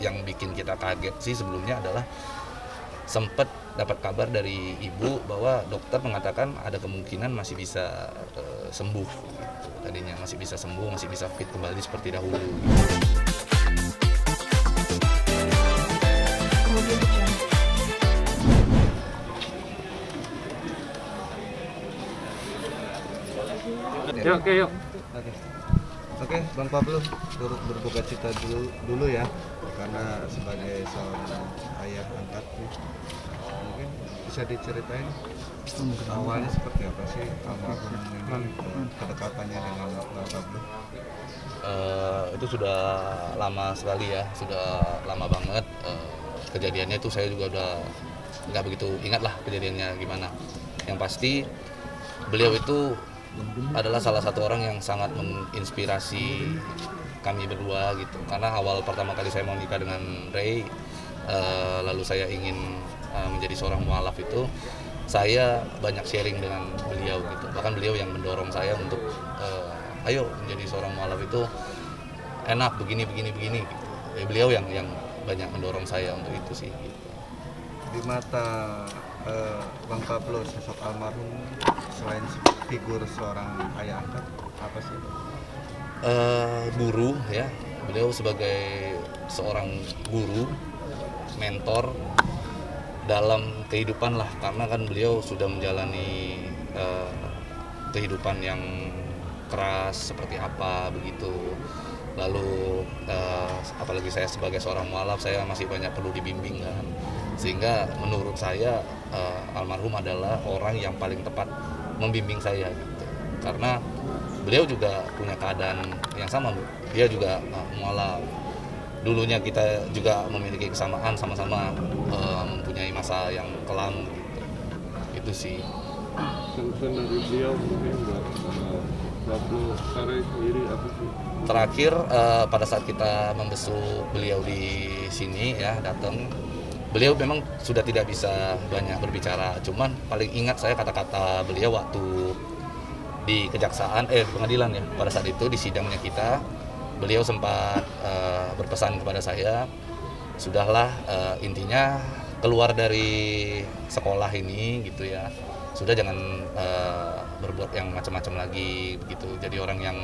yang bikin kita kaget sih sebelumnya adalah sempat dapat kabar dari ibu bahwa dokter mengatakan ada kemungkinan masih bisa sembuh gitu. Tadinya masih bisa sembuh, masih bisa fit kembali seperti dahulu. Yuk, oke, yuk. Oke, Bang Pablo, turut berduka cita dulu ya, karena sebagai seorang ayah angkat nih, mungkin bisa diceritain awalnya seperti apa sih almarhum ini, kedekatannya dengan Bang Pablo? Itu sudah lama sekali ya, sudah lama banget. Kejadiannya itu saya juga udah nggak begitu ingat lah kejadiannya gimana. Yang pasti beliau itu adalah salah satu orang yang sangat menginspirasi kami berdua gitu. Karena awal pertama kali saya mau nikah dengan Ray, lalu saya ingin menjadi seorang mualaf itu, saya banyak sharing dengan beliau gitu. Bahkan beliau yang mendorong saya untuk ayo menjadi seorang mualaf itu enak begini gitu. Beliau yang banyak mendorong saya untuk itu sih gitu. Di mata Bang Pablo, sosok almarhum selain figur seorang ayah angkat, apa sih? Guru ya, beliau sebagai seorang guru, mentor dalam kehidupan lah, karena kan beliau sudah menjalani kehidupan yang keras seperti apa begitu. Lalu apalagi saya sebagai seorang mualaf, saya masih banyak perlu dibimbing kan, sehingga menurut saya almarhum adalah orang yang paling tepat membimbing saya gitu. Karena beliau juga punya keadaan yang sama, dia juga mualaf. Dulunya kita juga memiliki kesamaan, sama-sama mempunyai masa yang kelam gitu. Itu sih. Pesan dari beliau mungkin buat Pablo Kare sendiri apa sih? Terakhir pada saat kita membesuk beliau di sini ya, datang, beliau memang sudah tidak bisa banyak berbicara, cuman paling ingat saya kata-kata beliau waktu di kejaksaan pengadilan ya, pada saat itu di sidangnya kita, beliau sempat berpesan kepada saya, sudahlah, intinya keluar dari sekolah ini gitu ya, sudah jangan berbuat yang macam-macam lagi begitu, jadi orang yang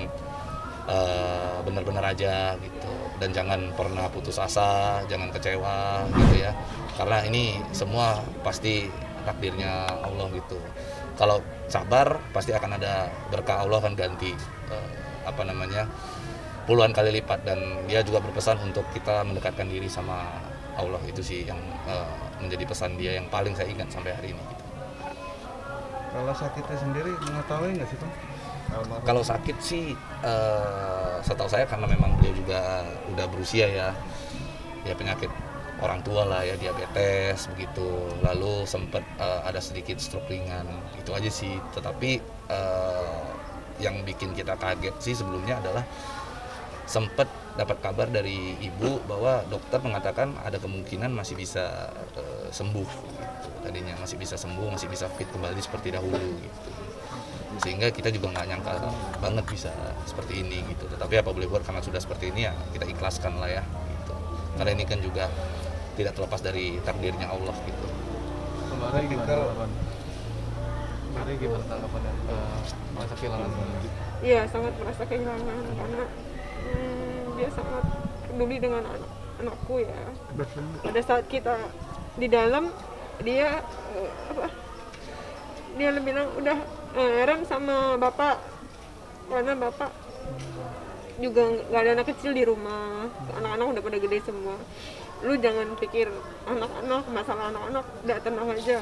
benar-benar aja gitu, dan jangan pernah putus asa, jangan kecewa gitu ya, karena ini semua pasti takdirnya Allah gitu. Kalau sabar pasti akan ada berkah, Allah akan ganti puluhan kali lipat, dan dia juga berpesan untuk kita mendekatkan diri sama Allah. Itu sih yang menjadi pesan dia yang paling saya ingat sampai hari ini gitu. Kalau sakitnya sendiri mengetahui nggak sih, Bang? Kalau sakit sih setahu saya karena memang beliau juga udah berusia ya penyakit orang tua lah ya, diabetes begitu, lalu sempat ada sedikit stroke ringan, itu aja sih. Tetapi yang bikin kita kaget sih sebelumnya adalah sempat dapat kabar dari ibu bahwa dokter mengatakan ada kemungkinan masih bisa sembuh gitu. Tadinya masih bisa sembuh, masih bisa fit kembali seperti dahulu gitu, sehingga kita juga nggak nyangka banget bisa seperti ini gitu. Tetapi apa boleh buat, karena sudah seperti ini ya kita ikhlaskan lah ya gitu, karena ini kan juga tidak terlepas dari takdirnya Allah gitu. Kemarin gimana tanggapannya merasa kehilangan? Iya, sangat merasa kehilangan karena dia sangat peduli dengan anakku ya. Pada saat kita di dalam, dia dia lebih bilang udah heran sama bapak, karena bapak juga nggak ada anak kecil di rumah, anak-anak udah pada gede semua. Lu jangan pikir anak-anak, masalah anak-anak, udah tenang aja,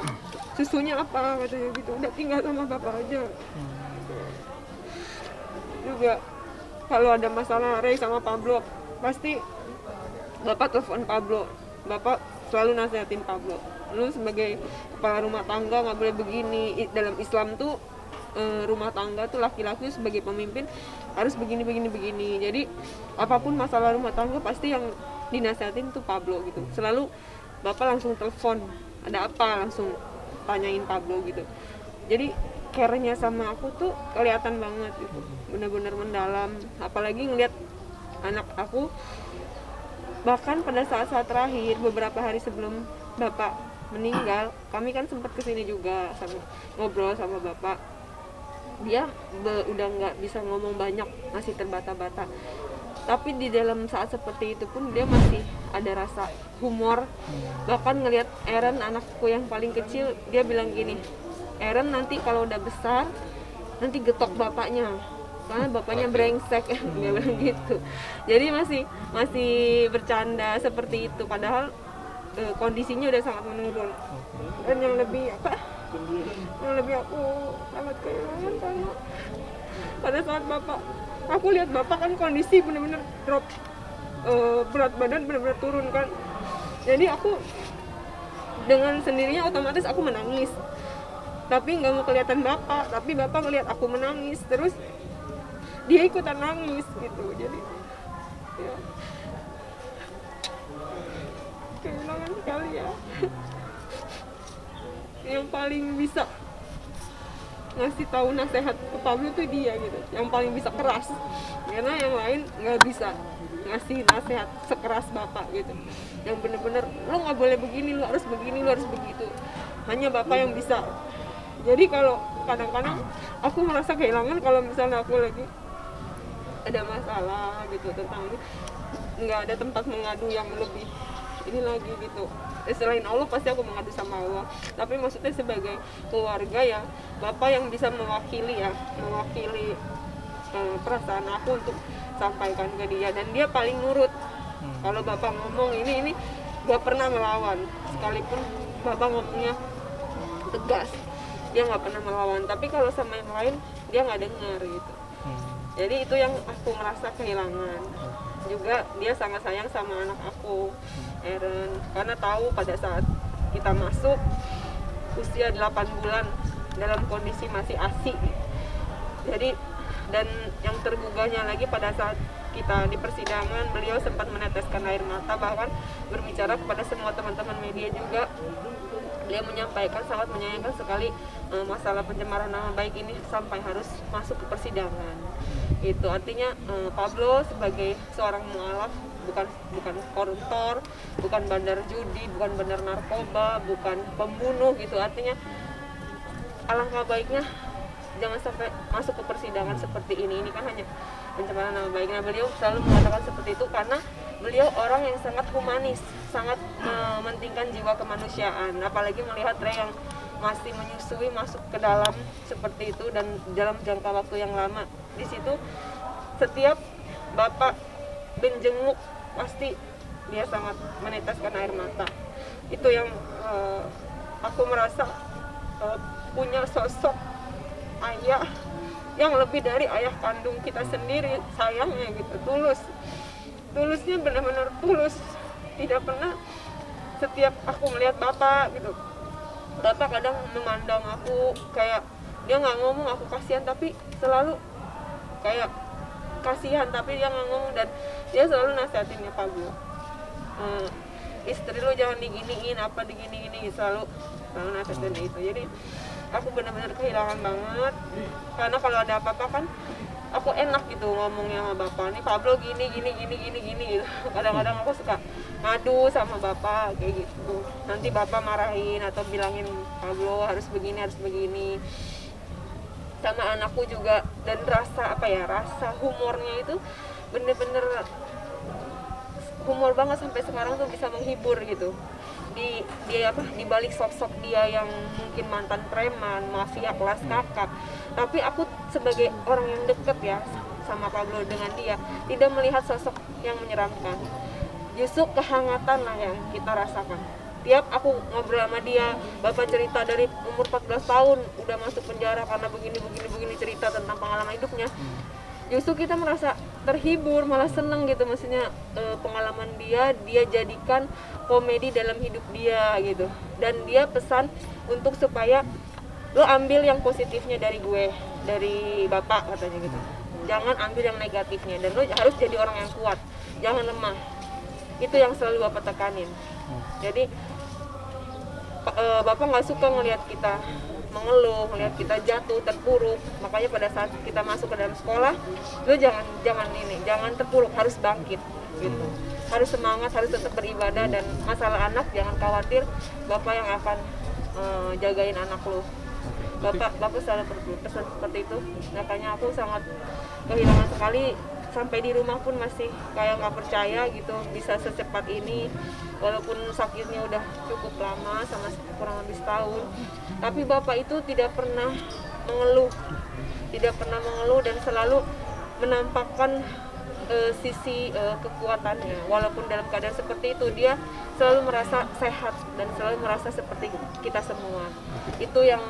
susunya apa katanya gitu, udah tinggal sama bapak aja. Juga kalau ada masalah Ray sama Pablo, pasti bapak telepon Pablo, bapak selalu nasihatin Pablo, lu sebagai kepala rumah tangga nggak boleh begini. Dalam Islam tuh rumah tangga tuh laki-laki sebagai pemimpin harus begini. Jadi apapun masalah rumah tangga pasti yang dinasihatin tuh Pablo gitu. Selalu bapak langsung telepon, ada apa langsung tanyain Pablo gitu. Jadi care-nya sama aku tuh kelihatan banget gitu, benar-benar mendalam. Apalagi ngeliat anak aku Bahkan pada saat-saat terakhir beberapa hari sebelum bapak meninggal, kami kan sempat kesini juga sama ngobrol sama bapak. Dia udah nggak bisa ngomong banyak, masih terbata-bata. Tapi di dalam saat seperti itu pun dia masih ada rasa humor. Bahkan ngelihat Eren, anakku yang paling kecil, dia bilang gini, Eren nanti kalau udah besar nanti getok bapaknya karena bapaknya brengsek. Dia bilang gitu. Jadi masih bercanda seperti itu, padahal kondisinya udah sangat menurun. Dan yang lebih aku sangat kehilangan karena pada saat aku lihat bapak kan kondisi benar-benar drop, berat badan benar-benar turun kan. Jadi aku dengan sendirinya otomatis aku menangis, tapi nggak mau kelihatan bapak, tapi bapak ngelihat aku menangis terus dia ikutan nangis gitu. Jadi ya kehilangan sekali ya. Yang paling bisa ngasih tahu nasihat ke Pablo tuh dia gitu, yang paling bisa keras, karena yang lain nggak bisa ngasih nasihat sekeras bapak gitu, yang bener-bener lo nggak boleh begini, lo harus begini, lo harus begitu. Hanya bapak yang bisa. Jadi kalau kadang-kadang aku merasa kehilangan kalau misalnya aku lagi ada masalah gitu tentang ini, nggak ada tempat mengadu yang lebih ini lagi gitu. Selain Allah pasti aku mengadu sama Allah, tapi maksudnya sebagai keluarga ya bapak yang bisa mewakili perasaan aku untuk sampaikan ke dia, dan dia paling nurut. Kalau bapak ngomong ini gak pernah melawan, sekalipun bapak ngomongnya tegas dia nggak pernah melawan. Tapi kalau sama yang lain dia nggak dengar gitu. Jadi itu yang aku merasa kehilangan. Juga dia sangat sayang sama anak aku, Eren, karena tahu pada saat kita masuk usia 8 bulan dalam kondisi masih ASI. Jadi dan yang tergugahnya lagi pada saat kita di persidangan, beliau sempat meneteskan air mata, bahkan berbicara kepada semua teman-teman media juga. Dia menyampaikan sangat menyayangkan sekali masalah pencemaran nama baik ini sampai harus masuk ke persidangan. Itu artinya Pablo sebagai seorang mualaf, bukan koruptor, bukan bandar judi, bukan bandar narkoba, bukan pembunuh gitu. Artinya alangkah baiknya jangan sampai masuk ke persidangan seperti ini. Ini kan hanya pencemaran nama baik. Nah, beliau selalu mengatakan seperti itu karena beliau orang yang sangat humanis, sangat mementingkan jiwa kemanusiaan. Apalagi melihat Ray yang masih menyusui masuk ke dalam seperti itu dan dalam jangka waktu yang lama. Di situ setiap bapak menjenguk pasti dia sangat meneteskan air mata. Itu yang aku merasa punya sosok ayah yang lebih dari ayah kandung kita sendiri, sayangnya gitu, tulusnya benar-benar tulus. Tidak pernah, setiap aku melihat bapak gitu, bapak kadang memandang aku kayak dia nggak ngomong, aku kasihan, tapi selalu kayak kasihan tapi dia nggak ngomong, dan dia selalu nasihatinnya Pablo, istri lu jangan diginiin, apa digini-gini, selalu nasihatin itu. Jadi aku benar-benar kehilangan banget, karena kalau ada apa-apa kan aku enak gitu ngomongnya sama bapak, nih Pablo gini gitu. Kadang-kadang aku suka ngadu sama bapak kayak gitu, nanti bapak marahin atau bilangin Pablo harus begini. Sama anakku juga, dan rasa humornya itu bener-bener humor banget, sampai sekarang tuh bisa menghibur gitu. Di balik sosok dia yang mungkin mantan preman, mafia kelas kakap, tapi aku sebagai orang yang deket ya sama Pablo, dengan dia tidak melihat sosok yang menyeramkan, justru kehangatan lah yang kita rasakan. Tiap aku ngobrol sama dia, bapak cerita dari umur 14 tahun udah masuk penjara karena begini, cerita tentang pengalaman hidupnya. Justru kita merasa terhibur, malah seneng gitu, maksudnya pengalaman dia jadikan komedi dalam hidup dia gitu. Dan dia pesan untuk supaya lo ambil yang positifnya dari gue, dari bapak katanya gitu, jangan ambil yang negatifnya, dan lo harus jadi orang yang kuat, jangan lemah. Itu yang selalu bapak tekanin. Jadi bapak nggak suka ngelihat kita mengeluh, ngelihat kita jatuh, terpuruk. Makanya pada saat kita masuk ke dalam sekolah, lo jangan terpuruk, harus bangkit gitu. harus semangat, harus tetap beribadah, dan masalah anak jangan khawatir, Bapak yang akan jagain anak lo. Bapak selalu berpesan seperti itu. Makanya aku sangat kehilangan sekali, sampai di rumah pun masih kayak nggak percaya gitu bisa secepat ini, walaupun sakitnya udah cukup lama, sama kurang lebih setahun. Tapi Bapak itu tidak pernah mengeluh dan selalu menampakkan sisi kekuatannya. Walaupun dalam keadaan seperti itu, dia selalu merasa sehat dan selalu merasa seperti kita semua. Itu yang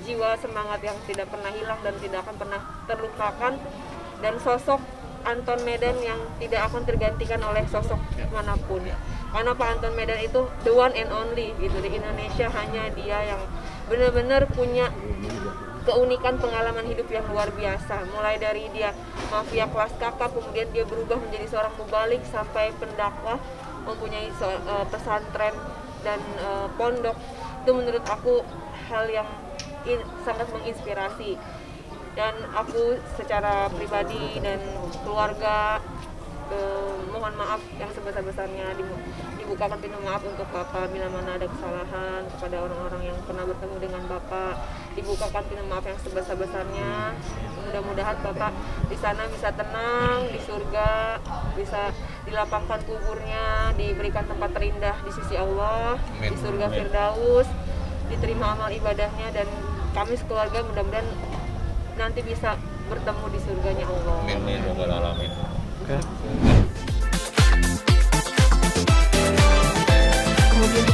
jiwa semangat yang tidak pernah hilang dan tidak akan pernah terlupakan, dan sosok Anton Medan yang tidak akan tergantikan oleh sosok manapun. Karena Pak Anton Medan itu the one and only gitu di Indonesia, hanya dia yang benar-benar punya keunikan pengalaman hidup yang luar biasa. Mulai dari dia mafia kelas kakap, kemudian dia berubah menjadi seorang mubalik sampai pendakwah, mempunyai pesantren dan pondok. Itu menurut aku hal yang sangat menginspirasi. Dan aku secara pribadi dan keluarga mohon maaf yang sebesar-besarnya, dibukakan pintu maaf untuk Bapak bila mana ada kesalahan. Kepada orang-orang yang pernah bertemu dengan Bapak, dibukakan pintu maaf yang sebesar-besarnya. Mudah-mudahan Bapak di sana bisa tenang, di surga, bisa dilapangkan kuburnya, diberikan tempat terindah di sisi Allah, Amin. di surga Firdaus, diterima amal ibadahnya, dan kami sekeluarga mudah-mudahan nanti bisa bertemu di surganya Allah. Amin. Alamin. Oke. Kemudian